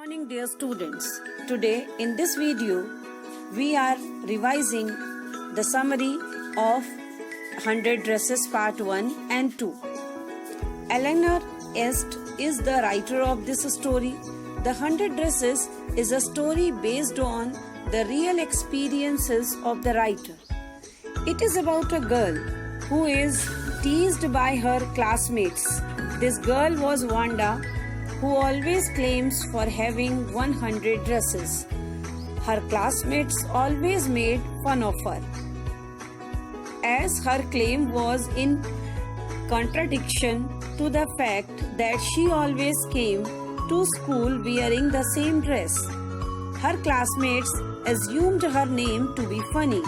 Morning dear students. Today in this video we are revising the summary of 100 Dresses part 1 and 2. Eleanor Est is the writer of this story. The 100 Dresses is a story based on the real experiences of the writer. It is about a girl who is teased by her classmates. This girl was Wanda, who always claims for having 100 dresses. Her classmates always made fun of her, as her claim was in contradiction to the fact that she always came to school wearing the same dress. Her classmates assumed her name to be funny.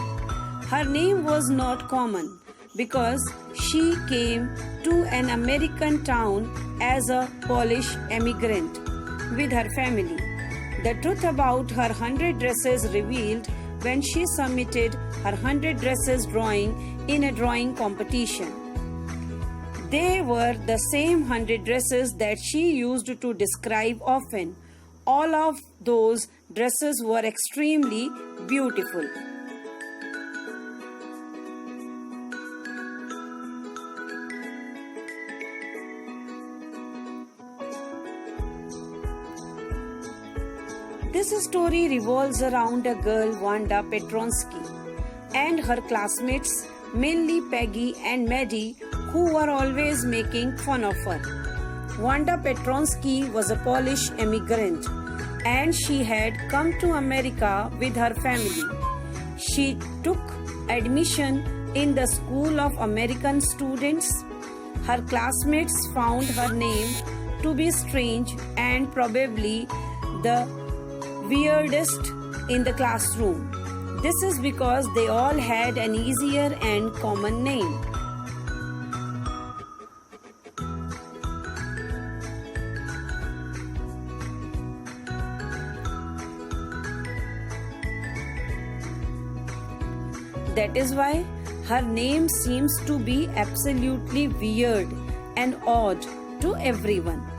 Her name was not common because she came to an American town as a Polish immigrant with her family. The truth about her 100 dresses revealed when she submitted her 100 dresses drawing in a drawing competition. They were the same 100 dresses that she used to describe often. All of those dresses were extremely beautiful. This story revolves around a girl, Wanda Petronsky, and her classmates, mainly Peggy and Maddie, who were always making fun of her. Wanda Petronsky was a Polish immigrant, and she had come to America with her family. She took admission in the School of American Students. Her classmates found her name to be strange and probably the weirdest in the classroom. This is because they all had an easier and common name. That is why her name seems to be absolutely weird and odd to everyone.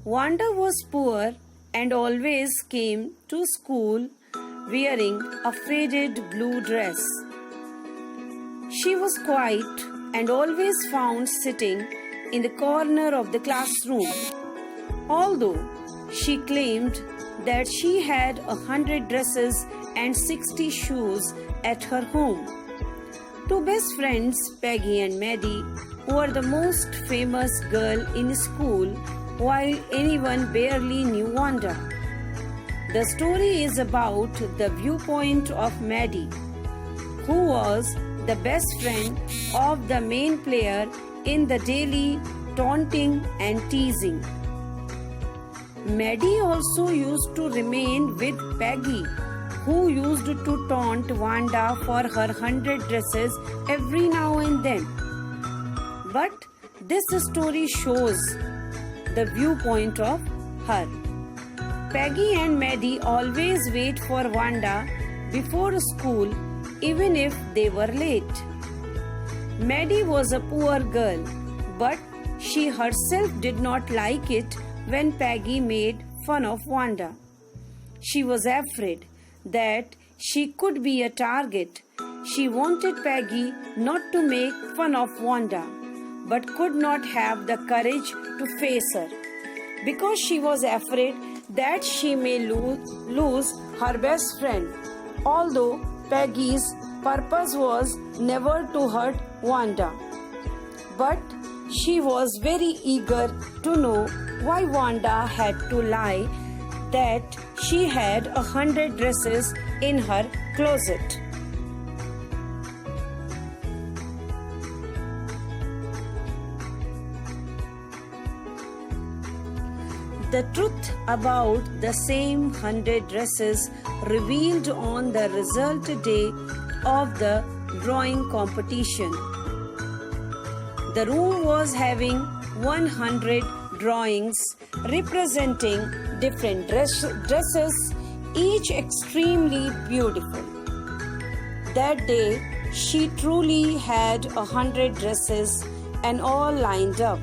Wanda was poor and always came to school wearing a faded blue dress. She was quiet and always found sitting in the corner of the classroom. Although she claimed that she had 100 dresses and 60 shoes at her home. Two best friends, Peggy and Maddie, were the most famous girl in school, while anyone barely knew Wanda. The story is about the viewpoint of Maddie, who was the best friend of the main player in the daily taunting and teasing. Maddie also used to remain with Peggy, who used to taunt Wanda for her 100 dresses every now and then. But this story shows the viewpoint of her. Peggy and Maddie always wait for Wanda before school, even if they were late. Maddie was a poor girl, but she herself did not like it when Peggy made fun of Wanda. She was afraid that she could be a target. She wanted Peggy not to make fun of Wanda, but could not have the courage to face her, because she was afraid that she may lose her best friend. Although Peggy's purpose was never to hurt Wanda, but she was very eager to know why Wanda had to lie that she had 100 dresses in her closet. The truth about the same 100 dresses revealed on the result day of the drawing competition. The room was having 100 drawings representing different dresses, each extremely beautiful. That day, she truly had 100 dresses and all lined up.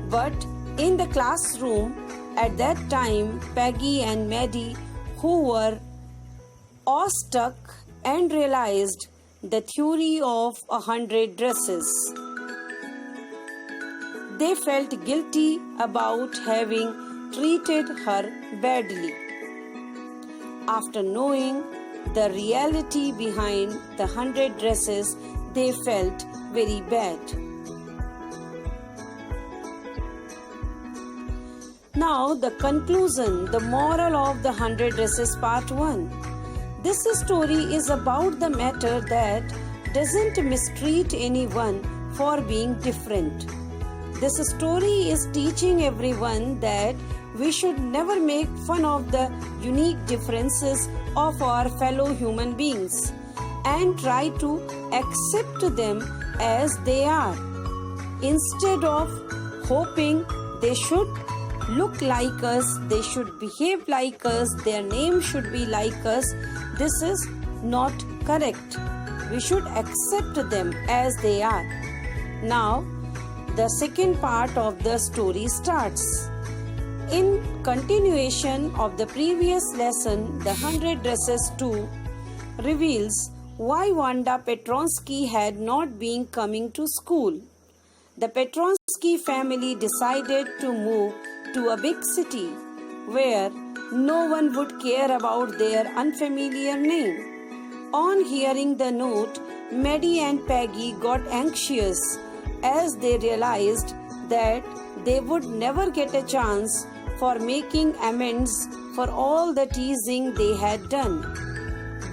But In the classroom at that time, Peggy and Maddie, who were awestruck and realized the theory of 100 dresses. They felt guilty about having treated her badly. After knowing the reality behind the 100 dresses, they felt very bad. Now the conclusion, the moral of the 100 dresses part 1. This story is about the matter that doesn't mistreat anyone for being different. This story is teaching everyone that we should never make fun of the unique differences of our fellow human beings and try to accept them as they are. Instead of hoping they should look like us, they should behave like us, their name should be like us, this is not correct. We should accept them as they are. Now, the second part of the story starts. In continuation of the previous lesson, the 100 Dresses 2 reveals why Wanda Petronsky had not been coming to school. The Petronsky family decided to move to a big city where no one would care about their unfamiliar name. On hearing the note, Maddie and Peggy got anxious as they realized that they would never get a chance for making amends for all the teasing they had done.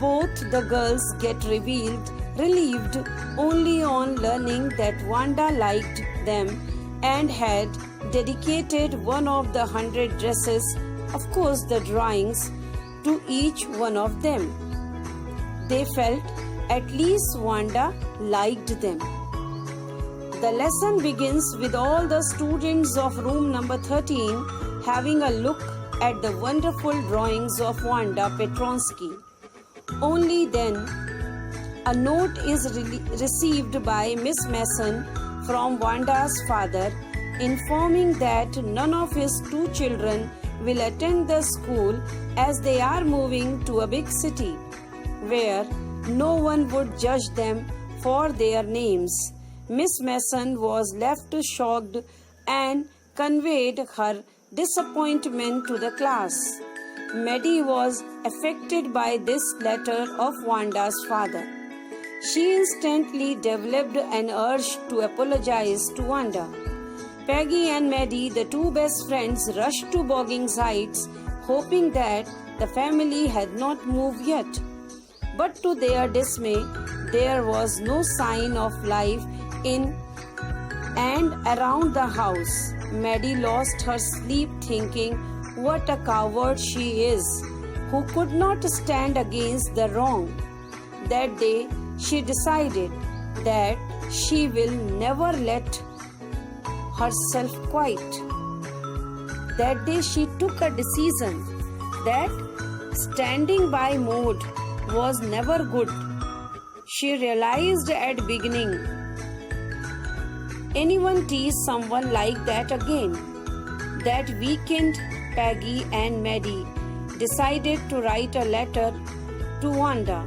Both the girls get relieved only on learning that Wanda liked them and had dedicated one of the 100 dresses, of course the drawings, to each one of them. They felt at least Wanda liked them. The lesson begins with all the students of room number 13 having a look at the wonderful drawings of Wanda Petronsky. Only then, a note is received by Miss Mason from Wanda's father informing that none of his 2 children will attend the school as they are moving to a big city where no one would judge them for their names. Miss Mason was left shocked and conveyed her disappointment to the class. Maddie was affected by this letter of Wanda's father. She instantly developed an urge to apologize to Wanda. Peggy and Maddie, the 2 best friends, rushed to Boggings Heights, hoping that the family had not moved yet. But to their dismay, there was no sign of life in and around the house. Maddie lost her sleep thinking what a coward she is, who could not stand against the wrong. That day, she decided that she will never let herself quiet. That day, she took a decision that standing by mode was never good. She realized at beginning, anyone tease someone like that again. That weekend, Peggy and Maddie decided to write a letter to Wanda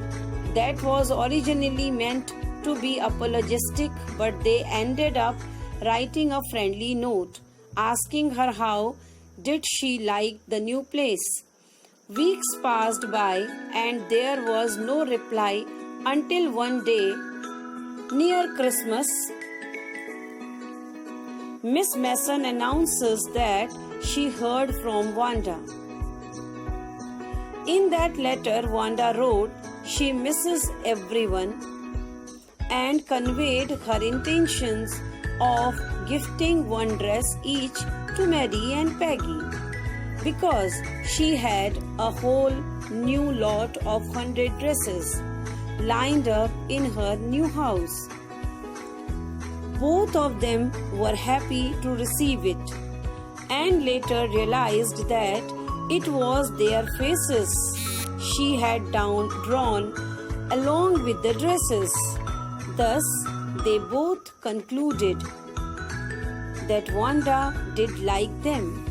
that was originally meant to be apologetic, but they ended up writing a friendly note asking her how did she like the new place. Weeks passed by and there was no reply until one day near Christmas, Miss Mason announces that she heard from Wanda. In that letter, Wanda wrote she misses everyone and conveyed her intentions of gifting one dress each to Maddie and Peggy because she had a whole new lot of 100 dresses lined up in her new house. Both of them were happy to receive it and later realized that it was their faces she had drawn along with the dresses. Thus, they both concluded that Wanda did like them.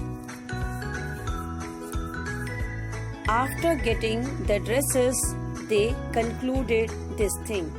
After getting the dresses, they concluded this thing.